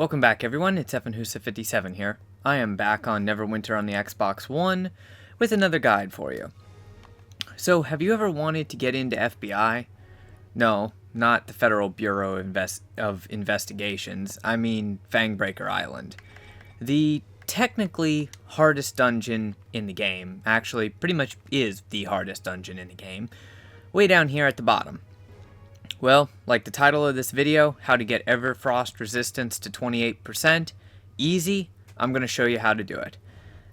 Welcome back everyone, it's EvanHusa57 here. I am back on Neverwinter on the Xbox One with another guide for you. So, have you ever wanted to get into FBI? No, not the Federal Bureau of Investigations, I mean Fangbreaker Island. The technically hardest dungeon in the game, actually pretty much is the hardest dungeon in the game, way down here at the bottom. Well, like the title of this video, how to get EverFrost resistance to 28%, easy, I'm going to show you how to do it.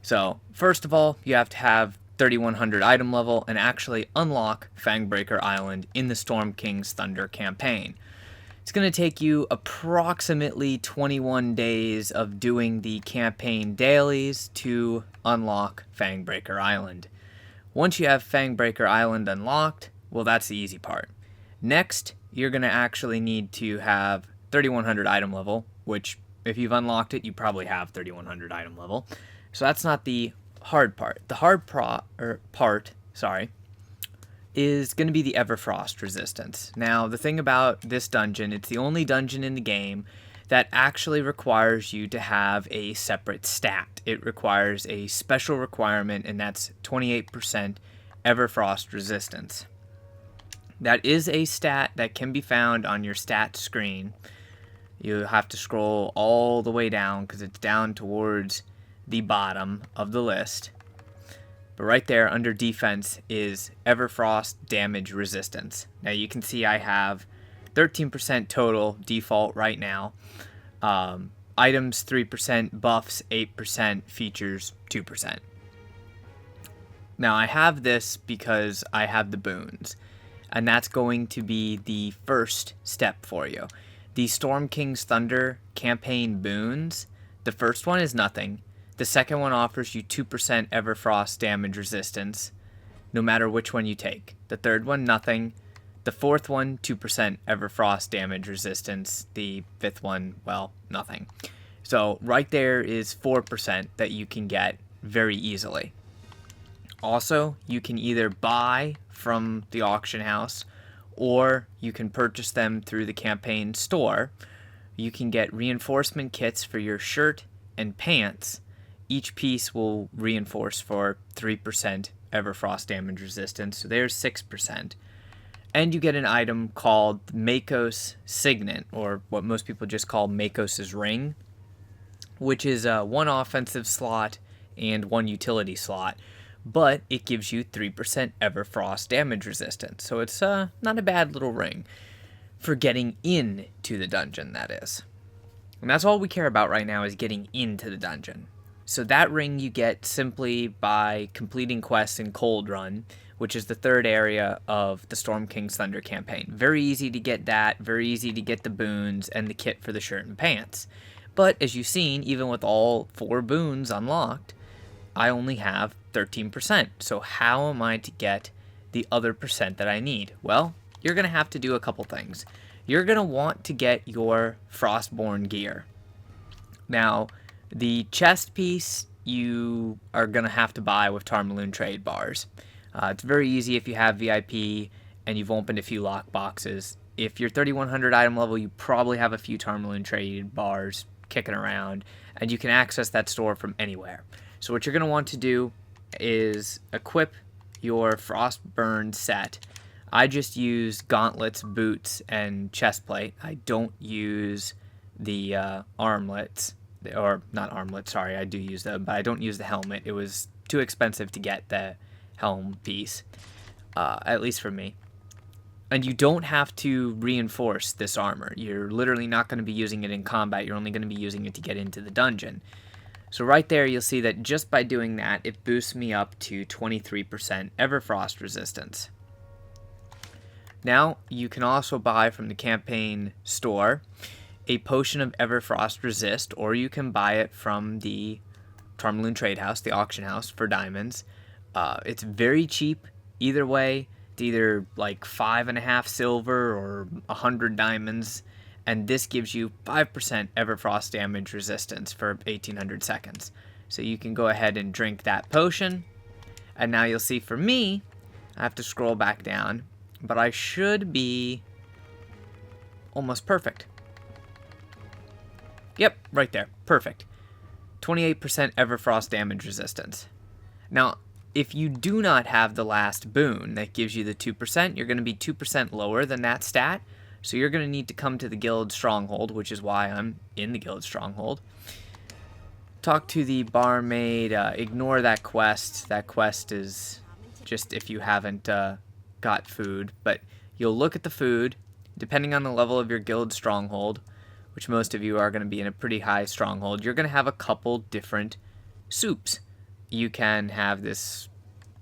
So, first of all, you have to have 3100 item level and actually unlock Fangbreaker Island in the Storm King's Thunder campaign. It's going to take you approximately 21 days of doing the campaign dailies to unlock Fangbreaker Island. Once you have Fangbreaker Island unlocked, well, that's the easy part. Next, you're going to actually need to have 3100 item level, which if you've unlocked it, you probably have 3100 item level. So that's not the hard part. The hard part is going to be the EverFrost resistance. Now, the thing about this dungeon, it's the only dungeon in the game that actually requires you to have a separate stat. It requires a special requirement, and that's 28% EverFrost resistance. That is a stat that can be found on your stat screen. You have to scroll all the way down because it's down towards the bottom of the list. But right there under defense is EverFrost damage resistance. Now you can see I have 13% total default right now. Items 3%, buffs 8%, features 2%. Now I have this because I have the boons. And that's going to be the first step for you. The Storm King's Thunder campaign boons, the first one is nothing. The second one offers you 2% EverFrost damage resistance, no matter which one you take. The third one, nothing. The fourth one, 2% EverFrost damage resistance. The fifth one, well, nothing. So right there is 4% that you can get very easily. Also, you can either buy from the auction house or you can purchase them through the campaign store. You can get reinforcement kits for your shirt and pants. Each piece will reinforce for 3% EverFrost damage resistance, so there's 6%. And you get an item called Mako's Signet, or what most people just call Makos' Ring, which is one offensive slot and one utility slot. But it gives you 3% EverFrost damage resistance. So it's not a bad little ring for getting into the dungeon, that is. And that's all we care about right now is getting into the dungeon. So that ring you get simply by completing quests in Cold Run, which is the third area of the Storm King's Thunder campaign. Very easy to get that, very easy to get the boons and the kit for the shirt and pants. But as you've seen, even with all 4 boons unlocked, I only have 13%. So how am I to get the other percent that I need? Well, you're going to have to do a couple things. You're going to want to get your Frostborn gear. Now, the chest piece you are going to have to buy with Tarmaloon trade bars. It's very easy if you have VIP and you've opened a few lock boxes. If you're 3100 item level, you probably have a few Tarmaloon trade bars kicking around, and you can access that store from anywhere. So what you're going to want to do is equip your Frostburn set. I just use gauntlets, boots, and chestplate. I don't use the armlets, or not armlets, sorry, I do use them, but I don't use the helmet. It was too expensive to get the helm piece, at least for me. And you don't have to reinforce this armor. You're literally not going to be using it in combat. You're only going to be using it to get into the dungeon. So right there, you'll see that just by doing that, it boosts me up to 23% EverFrost resistance. Now, you can also buy from the campaign store a potion of EverFrost resist, or you can buy it from the Tarmaloon Trade House, the auction house, for diamonds. It's very cheap either way. It's either like 5.5 silver or 100 diamonds. And this gives you 5% EverFrost damage resistance for 1800 seconds. So you can go ahead and drink that potion. And now you'll see for me, I have to scroll back down, but I should be almost perfect. Yep, right there. Perfect. 28% EverFrost damage resistance. Now, if you do not have the last boon that gives you the 2%, you're going to be 2% lower than that stat. So you're going to need to come to the guild stronghold, which is why I'm in the guild stronghold. Talk to the barmaid. Ignore that quest. That quest is just if you haven't got food. But you'll look at the food, depending on the level of your guild stronghold, which most of you are going to be in a pretty high stronghold. You're going to have a couple different soups. You can have this,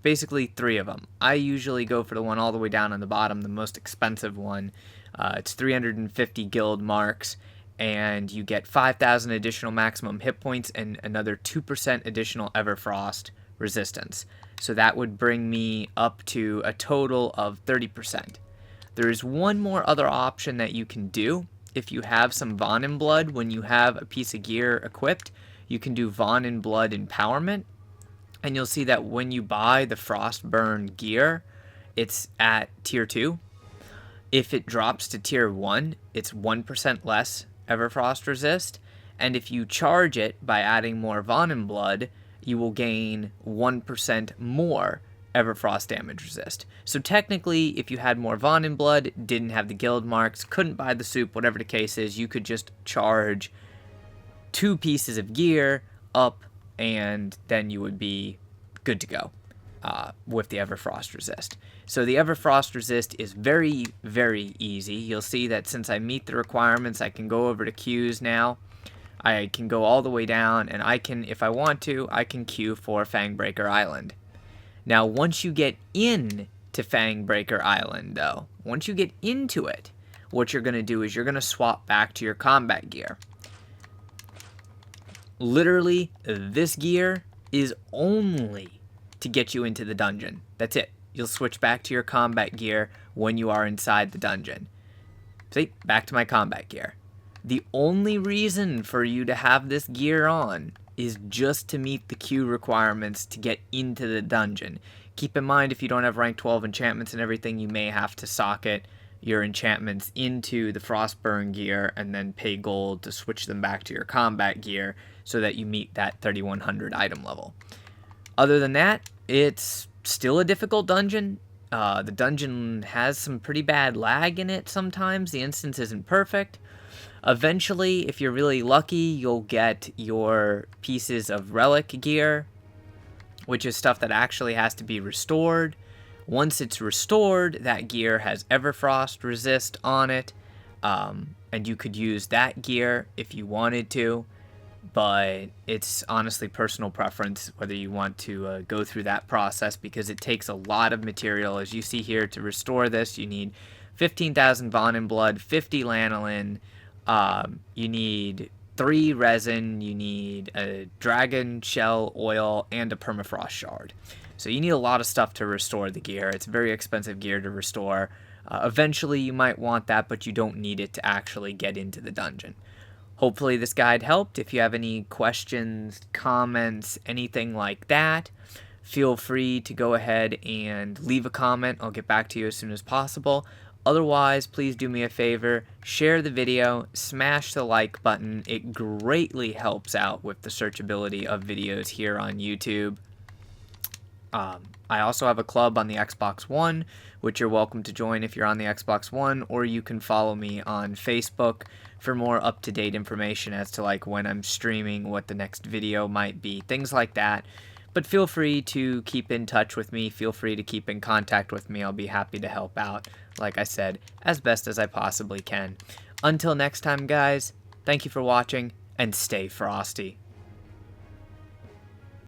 basically 3 of them. I usually go for the one all the way down on the bottom, the most expensive one. It's 350 guild marks, and you get 5,000 additional maximum hit points and another 2% additional EverFrost resistance. So that would bring me up to a total of 30%. There is one more other option that you can do. If you have some Von in Blood, when you have a piece of gear equipped, you can do Von in Blood empowerment. And you'll see that when you buy the Frostburn gear, it's at tier 2. If it drops to tier 1, it's 1% less EverFrost resist. And if you charge it by adding more Von in Blood, you will gain 1% more EverFrost damage resist. So technically, if you had more Von in Blood, didn't have the guild marks, couldn't buy the soup, whatever the case is, you could just charge 2 pieces of gear up, and then you would be good to go with the EverFrost resist. So the EverFrost resist is very, very easy. You'll see that since I meet the requirements, I can go over to queues now. I can go all the way down, and I can, if I want to, I can queue for Fangbreaker Island. Now, once you get in to Fangbreaker Island, though, once you get into it, what you're going to do is you're going to swap back to your combat gear. Literally, this gear is only to get you into the dungeon. That's it. You'll switch back to your combat gear when you are inside the dungeon. See, back to my combat gear. The only reason for you to have this gear on is just to meet the queue requirements to get into the dungeon. Keep in mind, if you don't have rank 12 enchantments and everything, you may have to socket your enchantments into the Frostburn gear and then pay gold to switch them back to your combat gear so that you meet that 3100 item level. Other than that, it's still a difficult dungeon. The dungeon has some pretty bad lag in it sometimes. The instance isn't perfect. Eventually, if you're really lucky, you'll get your pieces of relic gear, which is stuff that actually has to be restored. Once it's restored, that gear has EverFrost resist on it, and you could use that gear if you wanted to, but it's honestly personal preference whether you want to go through that process, because it takes a lot of material. As you see here, to restore this, you need 15,000 Von in Blood, 50 lanolin, you need 3 resin, you need a dragon shell oil, and a permafrost shard. So you need a lot of stuff to restore the gear. It's very expensive gear to restore. Eventually you might want that, but you don't need it to actually get into the dungeon. Hopefully this guide helped. If you have any questions, comments, anything like that, feel free to go ahead and leave a comment. I'll get back to you as soon as possible. Otherwise, please do me a favor, share the video, smash the like button. It greatly helps out with the searchability of videos here on YouTube. I also have a club on the Xbox One, which you're welcome to join if you're on the Xbox One, or you can follow me on Facebook for more up-to-date information as to like when I'm streaming, what the next video might be, things like that. But feel free to keep in touch with me. Feel free to keep in contact with me. I'll be happy to help out, like I said, as best as I possibly can. Until next time, guys, thank you for watching, and stay frosty.